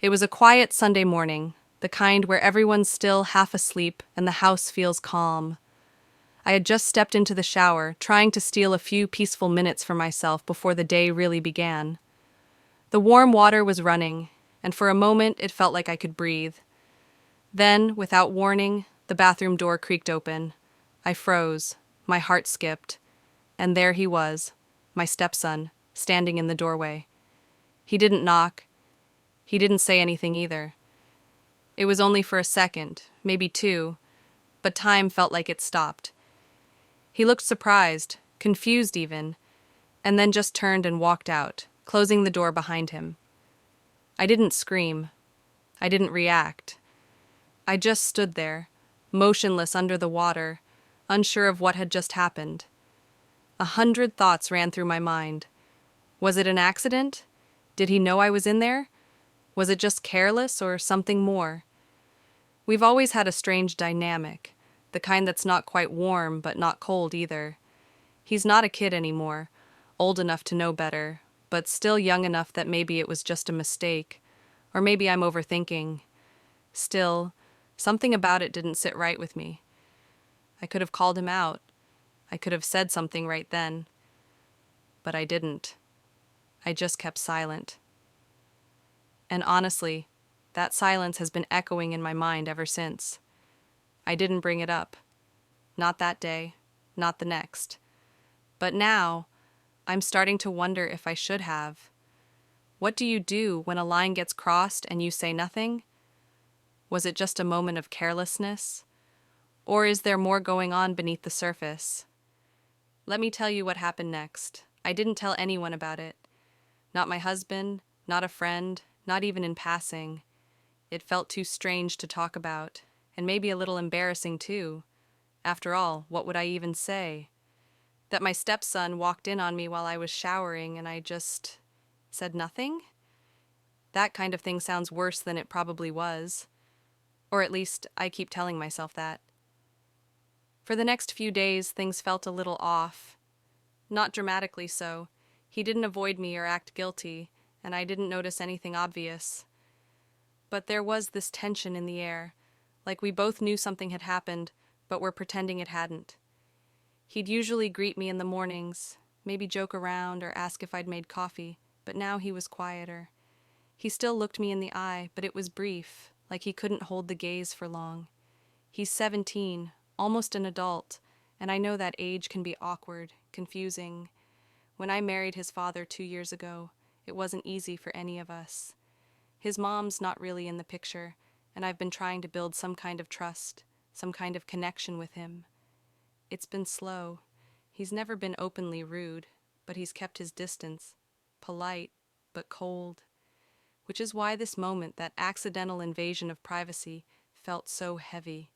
It was a quiet Sunday morning, the kind where everyone's still half asleep and the house feels calm. I had just stepped into the shower, trying to steal a few peaceful minutes for myself before the day really began. The warm water was running, and for a moment it felt like I could breathe. Then, without warning, the bathroom door creaked open. I froze, my heart skipped, and there he was, my stepson, standing in the doorway. He didn't knock. He didn't say anything either. It was only for a second, maybe two, but time felt like it stopped. He looked surprised, confused even, and then just turned and walked out, closing the door behind him. I didn't scream. I didn't react. I just stood there, motionless under the water, unsure of what had just happened. 100 thoughts ran through my mind. Was it an accident? Did he know I was in there? Was it just careless or something more? We've always had a strange dynamic, the kind that's not quite warm but not cold either. He's not a kid anymore, old enough to know better, but still young enough that maybe it was just a mistake, or maybe I'm overthinking. Still, something about it didn't sit right with me. I could have called him out. I could have said something right then. But I didn't. I just kept silent. And honestly, that silence has been echoing in my mind ever since. I didn't bring it up. Not that day, not the next. But now, I'm starting to wonder if I should have. What do you do when a line gets crossed and you say nothing? Was it just a moment of carelessness? Or is there more going on beneath the surface? Let me tell you what happened next. I didn't tell anyone about it. Not my husband, not a friend, not even in passing. It felt too strange to talk about, and maybe a little embarrassing too. After all, what would I even say? That my stepson walked in on me while I was showering and I just said nothing? That kind of thing sounds worse than it probably was. Or at least, I keep telling myself that. For the next few days, things felt a little off. Not dramatically so. He didn't avoid me or act guilty, and I didn't notice anything obvious. But there was this tension in the air, like we both knew something had happened, but were pretending it hadn't. He'd usually greet me in the mornings, maybe joke around or ask if I'd made coffee, but now he was quieter. He still looked me in the eye, but it was brief, like he couldn't hold the gaze for long. He's 17, almost an adult, and I know that age can be awkward, confusing. When I married his father 2 years ago, it wasn't easy for any of us. His mom's not really in the picture, and I've been trying to build some kind of trust, some kind of connection with him. It's been slow. He's never been openly rude, but he's kept his distance, polite, but cold. Which is why this moment, that accidental invasion of privacy, felt so heavy.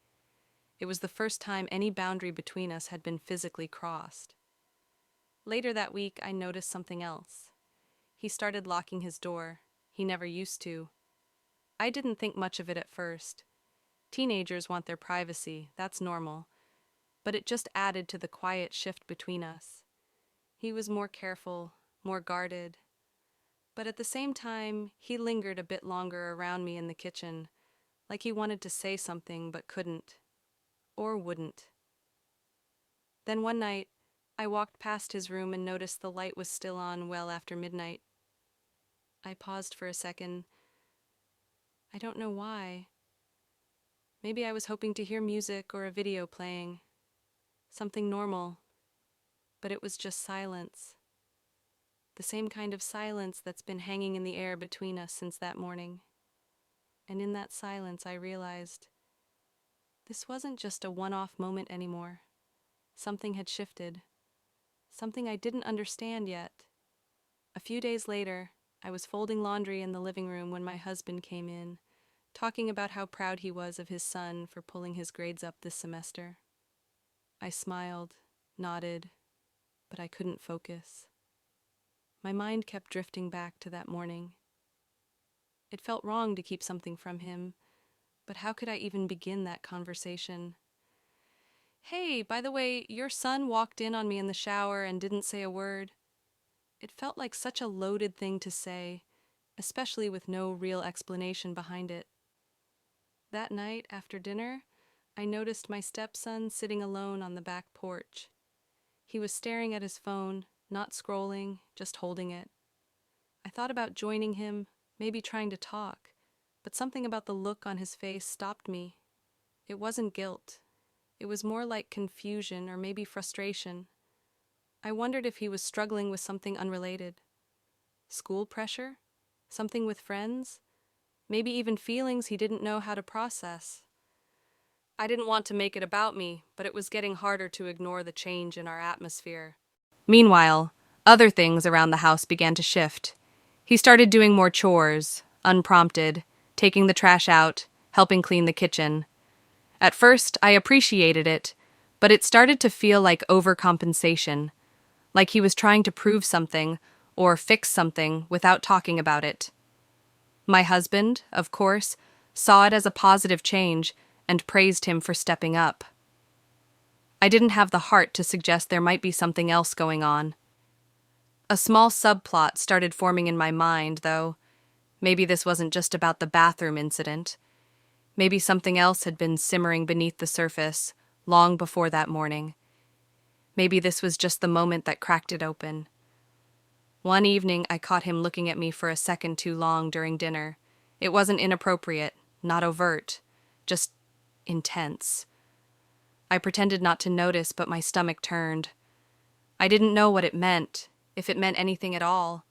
It was the first time any boundary between us had been physically crossed. Later that week, I noticed something else. He started locking his door. He never used to. I didn't think much of it at first. Teenagers want their privacy, that's normal. But it just added to the quiet shift between us. He was more careful, more guarded. But at the same time, he lingered a bit longer around me in the kitchen, like he wanted to say something but couldn't, or wouldn't. Then one night, I walked past his room and noticed the light was still on well after midnight. I paused for a second. I don't know why. Maybe I was hoping to hear music or a video playing. Something normal. But it was just silence. The same kind of silence that's been hanging in the air between us since that morning. And in that silence, I realized this wasn't just a one-off moment anymore. Something had shifted. Something I didn't understand yet. A few days later, I was folding laundry in the living room when my husband came in, talking about how proud he was of his son for pulling his grades up this semester. I smiled, nodded, but I couldn't focus. My mind kept drifting back to that morning. It felt wrong to keep something from him, but how could I even begin that conversation? Hey, by the way, your son walked in on me in the shower and didn't say a word. It felt like such a loaded thing to say, especially with no real explanation behind it. That night, after dinner, I noticed my stepson sitting alone on the back porch. He was staring at his phone, not scrolling, just holding it. I thought about joining him, maybe trying to talk, but something about the look on his face stopped me. It wasn't guilt. It was more like confusion or maybe frustration. I wondered if he was struggling with something unrelated. School pressure? Something with friends? Maybe even feelings he didn't know how to process. I didn't want to make it about me, but it was getting harder to ignore the change in our atmosphere. Meanwhile, other things around the house began to shift. He started doing more chores, unprompted, taking the trash out, helping clean the kitchen. At first, I appreciated it, but it started to feel like overcompensation, like he was trying to prove something or fix something without talking about it. My husband, of course, saw it as a positive change and praised him for stepping up. I didn't have the heart to suggest there might be something else going on. A small subplot started forming in my mind, though. Maybe this wasn't just about the bathroom incident. Maybe something else had been simmering beneath the surface long before that morning. Maybe this was just the moment that cracked it open. One evening, I caught him looking at me for a second too long during dinner. It wasn't inappropriate, not overt, just intense. I pretended not to notice, but my stomach turned. I didn't know what it meant, if it meant anything at all.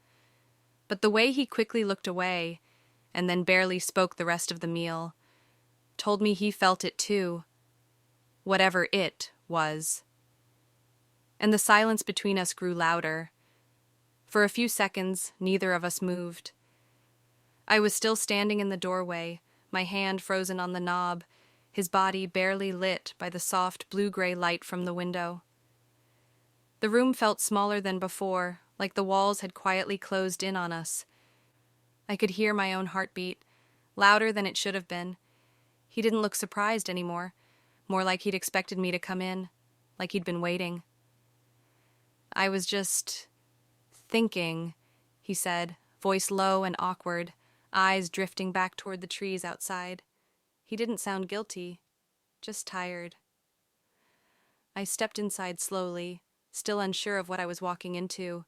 But the way he quickly looked away, and then barely spoke the rest of the meal, told me he felt it too. Whatever it was. And the silence between us grew louder. For a few seconds, neither of us moved. I was still standing in the doorway, my hand frozen on the knob, his body barely lit by the soft blue-gray light from the window. The room felt smaller than before, like the walls had quietly closed in on us. I could hear my own heartbeat, louder than it should have been. He didn't look surprised anymore, more like he'd expected me to come in, like he'd been waiting. I was just thinking, he said, voice low and awkward, eyes drifting back toward the trees outside. He didn't sound guilty, just tired. I stepped inside slowly, still unsure of what I was walking into.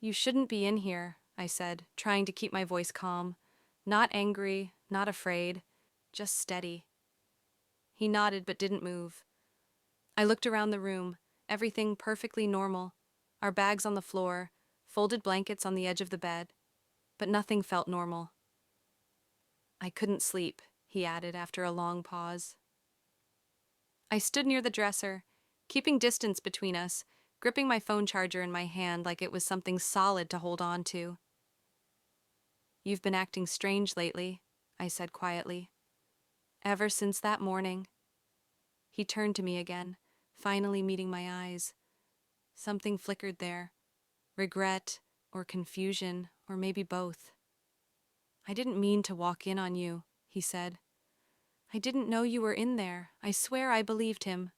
You shouldn't be in here, I said, trying to keep my voice calm. Not angry, not afraid, just steady. He nodded but didn't move. I looked around the room, everything perfectly normal, our bags on the floor, folded blankets on the edge of the bed, but nothing felt normal. I couldn't sleep, he added after a long pause. I stood near the dresser, keeping distance between us, gripping my phone charger in my hand like it was something solid to hold on to. You've been acting strange lately, I said quietly. Ever since that morning. He turned to me again, finally meeting my eyes. Something flickered there. Regret, or confusion, or maybe both. I didn't mean to walk in on you, he said. I didn't know you were in there. I swear I believed him.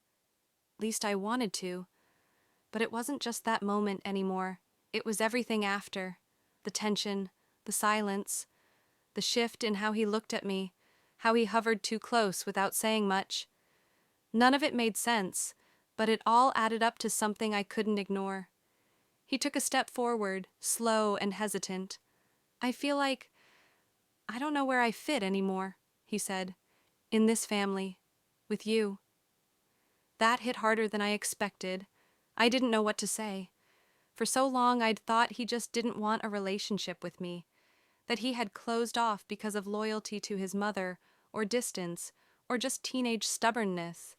At least I wanted to. But it wasn't just that moment anymore. It was everything after. The tension, the silence, the shift in how he looked at me, how he hovered too close without saying much. None of it made sense, but it all added up to something I couldn't ignore. He took a step forward, slow and hesitant. I feel like I don't know where I fit anymore, he said. In this family. With you. That hit harder than I expected. I didn't know what to say. For so long I'd thought he just didn't want a relationship with me, that he had closed off because of loyalty to his mother, or distance, or just teenage stubbornness.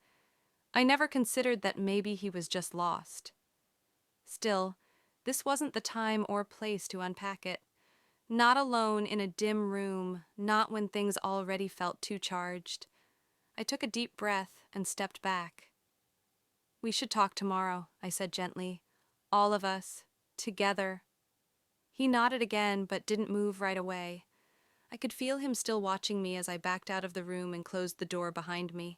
I never considered that maybe he was just lost. Still, this wasn't the time or place to unpack it. Not alone in a dim room, not when things already felt too charged. I took a deep breath and stepped back. We should talk tomorrow, I said gently. All of us, together. He nodded again, but didn't move right away. I could feel him still watching me as I backed out of the room and closed the door behind me.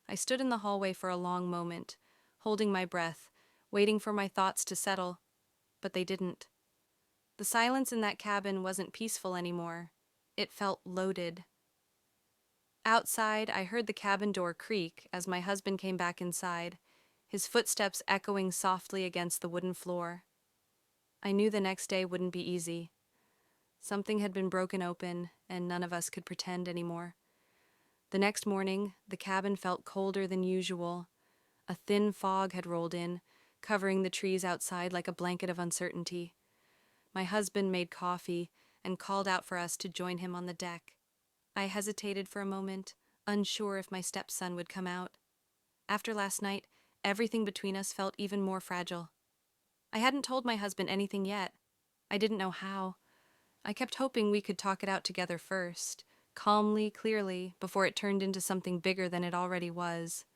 I stood in the hallway for a long moment, holding my breath, waiting for my thoughts to settle, but they didn't. The silence in that cabin wasn't peaceful anymore. It felt loaded. Outside, I heard the cabin door creak as my husband came back inside, his footsteps echoing softly against the wooden floor. I knew the next day wouldn't be easy. Something had been broken open, and none of us could pretend anymore. The next morning, the cabin felt colder than usual. A thin fog had rolled in, covering the trees outside like a blanket of uncertainty. My husband made coffee and called out for us to join him on the deck. I hesitated for a moment, unsure if my stepson would come out. After last night, everything between us felt even more fragile. I hadn't told my husband anything yet. I didn't know how. I kept hoping we could talk it out together first, calmly, clearly, before it turned into something bigger than it already was.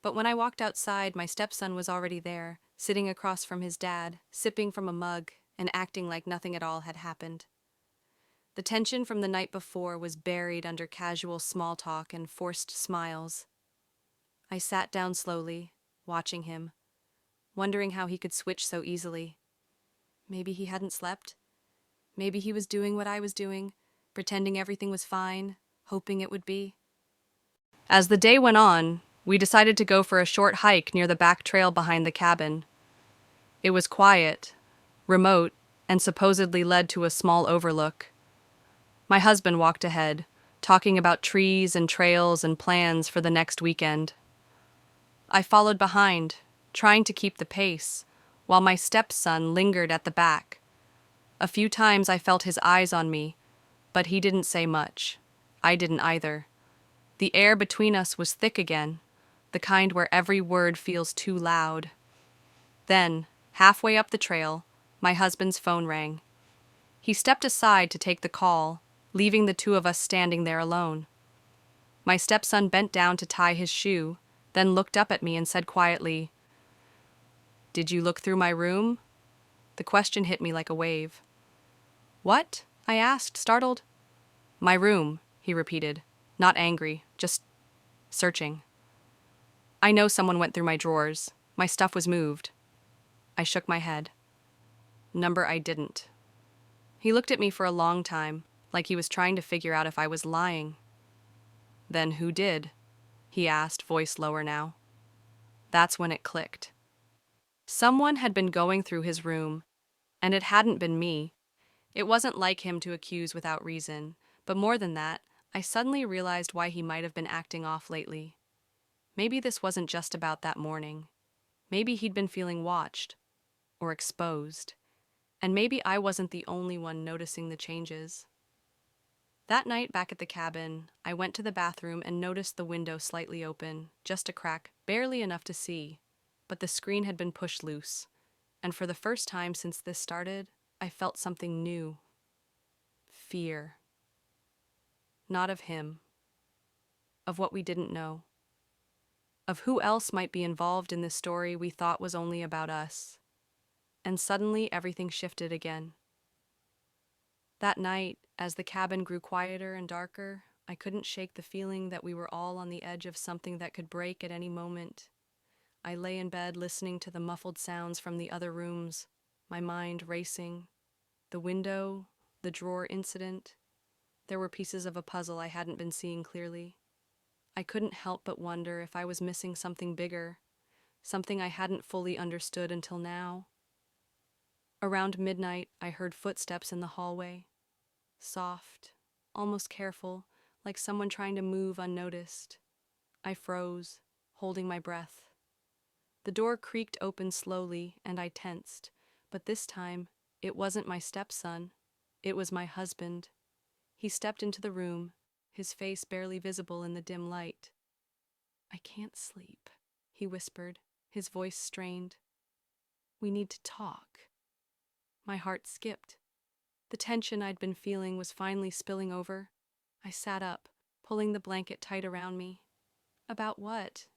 But when I walked outside, my stepson was already there, sitting across from his dad, sipping from a mug, and acting like nothing at all had happened. The tension from the night before was buried under casual small talk and forced smiles. I sat down slowly, watching him, wondering how he could switch so easily. Maybe he hadn't slept. Maybe he was doing what I was doing, pretending everything was fine, hoping it would be. As the day went on, we decided to go for a short hike near the back trail behind the cabin. It was quiet, remote, and supposedly led to a small overlook. My husband walked ahead, talking about trees and trails and plans for the next weekend. I followed behind, trying to keep the pace, while my stepson lingered at the back. A few times I felt his eyes on me, but he didn't say much. I didn't either. The air between us was thick again, the kind where every word feels too loud. Then, halfway up the trail, my husband's phone rang. He stepped aside to take the call, leaving the two of us standing there alone. My stepson bent down to tie his shoe, then looked up at me and said quietly, "Did you look through my room?" The question hit me like a wave. "What?" I asked, startled. "My room," he repeated, not angry, just searching. "I know someone went through my drawers. My stuff was moved." I shook my head. "Number I didn't." He looked at me for a long time, like he was trying to figure out if I was lying. "Then who did?" he asked, voice lower now. That's when it clicked. Someone had been going through his room, and it hadn't been me. It wasn't like him to accuse without reason, but more than that, I suddenly realized why he might have been acting off lately. Maybe this wasn't just about that morning. Maybe he'd been feeling watched, or exposed, and maybe I wasn't the only one noticing the changes. That night back at the cabin, I went to the bathroom and noticed the window slightly open, just a crack, barely enough to see, but the screen had been pushed loose, and for the first time since this started, I felt something new. Fear. Not of him. Of what we didn't know. Of who else might be involved in this story we thought was only about us. And suddenly everything shifted again. That night, as the cabin grew quieter and darker, I couldn't shake the feeling that we were all on the edge of something that could break at any moment. I lay in bed listening to the muffled sounds from the other rooms, my mind racing. The window, the drawer incident. There were pieces of a puzzle I hadn't been seeing clearly. I couldn't help but wonder if I was missing something bigger, something I hadn't fully understood until now. Around midnight, I heard footsteps in the hallway. Soft, almost careful, like someone trying to move unnoticed. I froze, holding my breath. The door creaked open slowly, and I tensed, but this time, it wasn't my stepson. It was my husband. He stepped into the room, his face barely visible in the dim light. "I can't sleep," he whispered, his voice strained. "We need to talk." My heart skipped. The tension I'd been feeling was finally spilling over. I sat up, pulling the blanket tight around me. "About what?"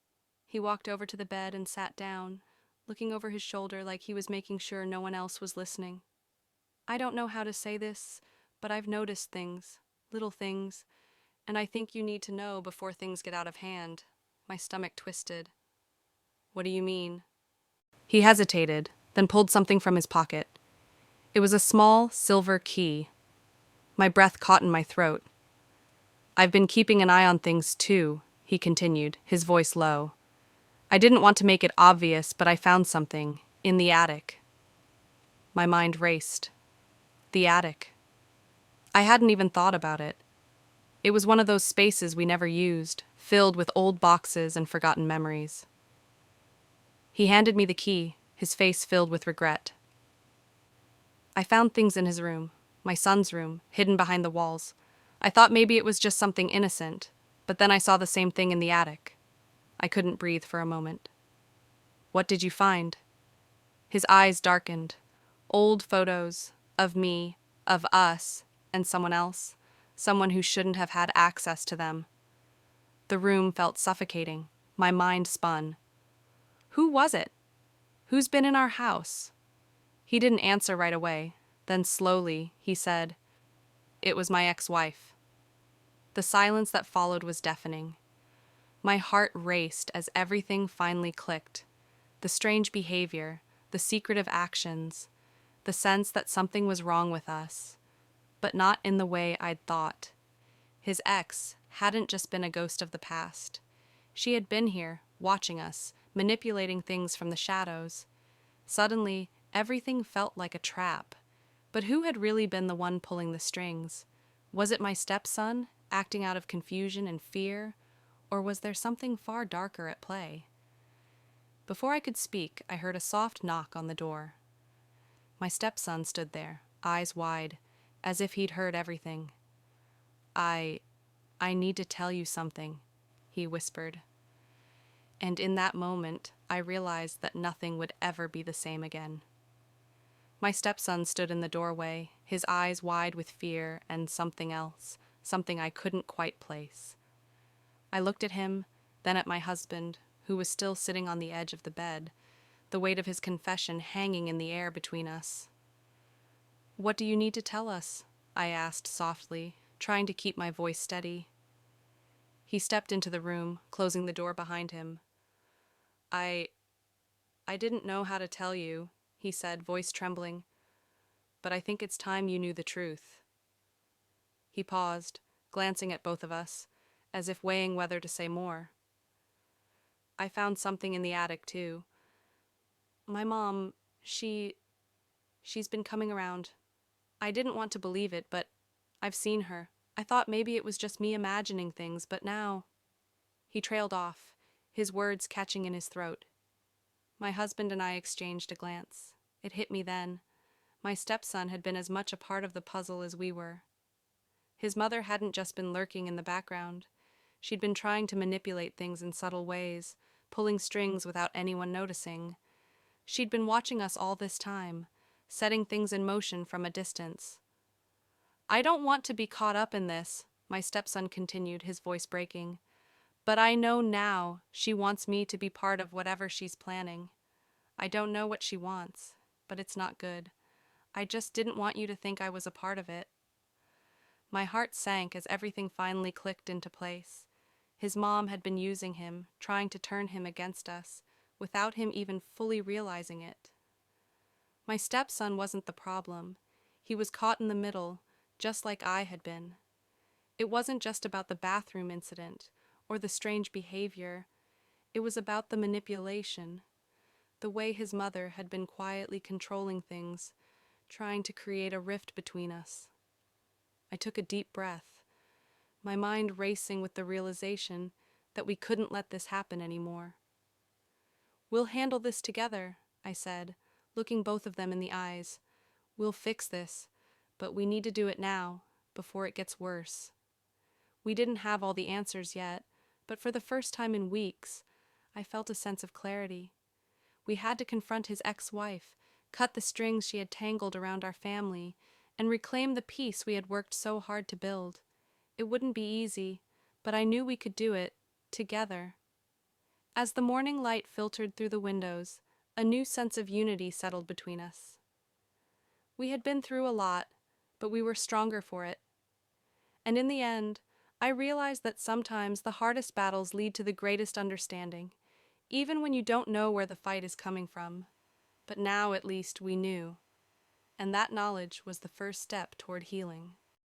He walked over to the bed and sat down, looking over his shoulder like he was making sure no one else was listening. "I don't know how to say this, but I've noticed things, little things, and I think you need to know before things get out of hand." My stomach twisted. "What do you mean?" He hesitated, then pulled something from his pocket. It was a small, silver key. My breath caught in my throat. "I've been keeping an eye on things too," he continued, his voice low. "I didn't want to make it obvious, but I found something in the attic." My mind raced. The attic. I hadn't even thought about it. It was one of those spaces we never used, filled with old boxes and forgotten memories. He handed me the key, his face filled with regret. "I found things in his room, my son's room, hidden behind the walls. I thought maybe it was just something innocent, but then I saw the same thing in the attic." I couldn't breathe for a moment. "What did you find?" His eyes darkened. Old photos of me, of us, and someone else, someone who shouldn't have had access to them. The room felt suffocating. My mind spun. Who was it? Who's been in our house? He didn't answer right away. Then slowly, he said, "It was my ex-wife." The silence that followed was deafening. My heart raced as everything finally clicked. The strange behavior, the secretive actions, the sense that something was wrong with us, but not in the way I'd thought. His ex hadn't just been a ghost of the past. She had been here, watching us, manipulating things from the shadows. Suddenly, everything felt like a trap. But who had really been the one pulling the strings? Was it my stepson, acting out of confusion and fear? Or was there something far darker at play? Before I could speak, I heard a soft knock on the door. My stepson stood there, eyes wide, as if he'd heard everything. I need to tell you something," he whispered. And in that moment, I realized that nothing would ever be the same again. My stepson stood in the doorway, his eyes wide with fear and something else, something I couldn't quite place. I looked at him, then at my husband, who was still sitting on the edge of the bed, the weight of his confession hanging in the air between us. "What do you need to tell us?" I asked softly, trying to keep my voice steady. He stepped into the room, closing the door behind him. I didn't know how to tell you," he said, voice trembling, "but I think it's time you knew the truth." He paused, glancing at both of us, as if weighing whether to say more. "I found something in the attic, too. My mom, she's been coming around. I didn't want to believe it, but I've seen her. I thought maybe it was just me imagining things, but now—" He trailed off, his words catching in his throat. My husband and I exchanged a glance. It hit me then. My stepson had been as much a part of the puzzle as we were. His mother hadn't just been lurking in the background. She'd been trying to manipulate things in subtle ways, pulling strings without anyone noticing. She'd been watching us all this time, setting things in motion from a distance. "I don't want to be caught up in this," my stepson continued, his voice breaking. "But I know now she wants me to be part of whatever she's planning. I don't know what she wants, but it's not good. I just didn't want you to think I was a part of it." My heart sank as everything finally clicked into place. His mom had been using him, trying to turn him against us, without him even fully realizing it. My stepson wasn't the problem. He was caught in the middle, just like I had been. It wasn't just about the bathroom incident, or the strange behavior. It was about the manipulation, the way his mother had been quietly controlling things, trying to create a rift between us. I took a deep breath, my mind racing with the realization that we couldn't let this happen anymore. "We'll handle this together," I said, looking both of them in the eyes. "We'll fix this, but we need to do it now, before it gets worse." We didn't have all the answers yet, but for the first time in weeks, I felt a sense of clarity. We had to confront his ex-wife, cut the strings she had tangled around our family, and reclaim the peace we had worked so hard to build. It wouldn't be easy, but I knew we could do it, together. As the morning light filtered through the windows, a new sense of unity settled between us. We had been through a lot, but we were stronger for it. And in the end, I realized that sometimes the hardest battles lead to the greatest understanding, even when you don't know where the fight is coming from. But now, at least, we knew. and that knowledge was the first step toward healing.